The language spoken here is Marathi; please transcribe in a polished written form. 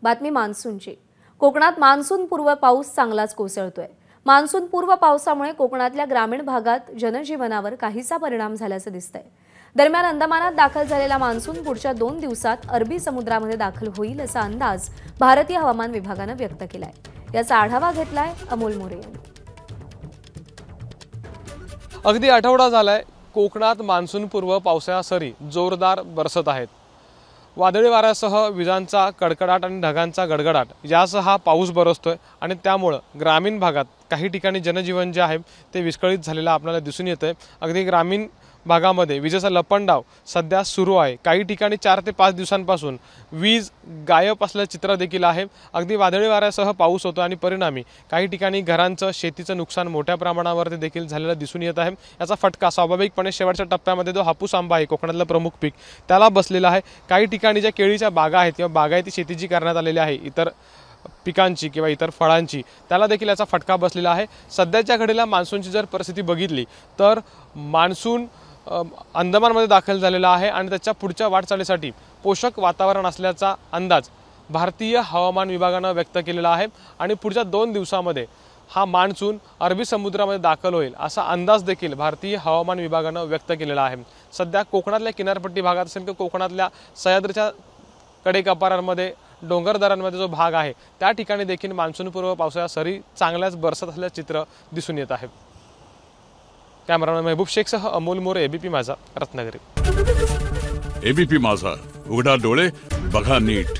बातमी मान्सूनची। कोकणात मान्सून पूर्व पाऊस चांगलाच कोसळतोय। मान्सून पूर्व पावसामुळे कोकणातल्या ग्रामीण भागात जनजीवनावर काहीसा परिणाम झाल्याचं दिसतंय। दरम्यान अंदमानात दाखल झालेला मान्सून पुढच्या 2 दिवसात अरबी समुद्रामध्ये दाखल होईल असा अंदाज भारतीय हवामान विभागाने व्यक्त केलाय। याचा आढावा घेतलाय अमोल मोरे यांनी। अगदी आठवडा झालाय कोकणात मान्सून पूर्व पावसाच्या सरी जोरदार बरसत आहेत। वादळी वाऱ्यासह विजांचा कडकडाट आणि ढगांचा गडगडाट यासह हा पाऊस बरसतोय आणि त्यामुळे ग्रामीण भागात काही ठिकाणी जनजीवन जे आहे ते विस्कळीत झालेलं आपल्याला दिसून येतंय। अगदी ग्रामीण भागामध्ये विजेचा लपंडाव सध्या सुरू आहे। काही ठिकाणी 4 ते 5 दिवसांपासून वीज गायब असल्याचं चित्र देखील आहे। अगदी वादळी वाऱ्यासह पाऊस होतो आणि परिणामी काही ठिकाणी घरांचं शेतीचं नुकसान मोठ्या प्रमाणावर देखील झालेलं दिसून येत आहे। याचा फटका स्वाभाविकपणे शेवटच्या टप्प्यामध्ये जो हापूस आंबा आहे कोकणातलं प्रमुख पीक त्याला बसलेला आहे। काही ठिकाणी ज्या केळीच्या बागा आहेत किंवा बागायती शेती जी करण्यात आलेली आहे इतर पिकांची किंवा इतर फळांची त्याला देखील याचा फटका बसलेला आहे। सध्याच्या घडीला मान्सूनची जर परिस्थिती बघितली तर मान्सून अंदमानमध्ये दाखल झालेला आहे आणि त्याच्या पुढच्या वाटचालीसाठी पोषक वातावरण असल्याचा अंदाज भारतीय हवामान विभागाने व्यक्त केलेला आहे आणि पुढच्या 2 दिवसांमध्ये हा मान्सून अरबी समुद्रामध्ये दाखल होईल असा अंदाज देखील भारतीय हवामान विभागाने व्यक्त केलेला आहे। सध्या कोकणातल्या किनारपट्टी भागात असेल किंवा कोकणातल्या सह्याद्रीच्या कडेकपारांमध्ये डोंगरदऱ्यांमध्ये जो भाग आहे त्या ठिकाणी देखील मान्सून पूर्व पावसाच्या सरी चांगल्याच बरसत असल्याचे चित्र दिसून येत आहे। कॅमेरामॅन महबूब शेखसह अमोल मोरे, एबीपी माझा, रत्नागिरी। एबीपी माझा, उघडा डोळे बघा नीट।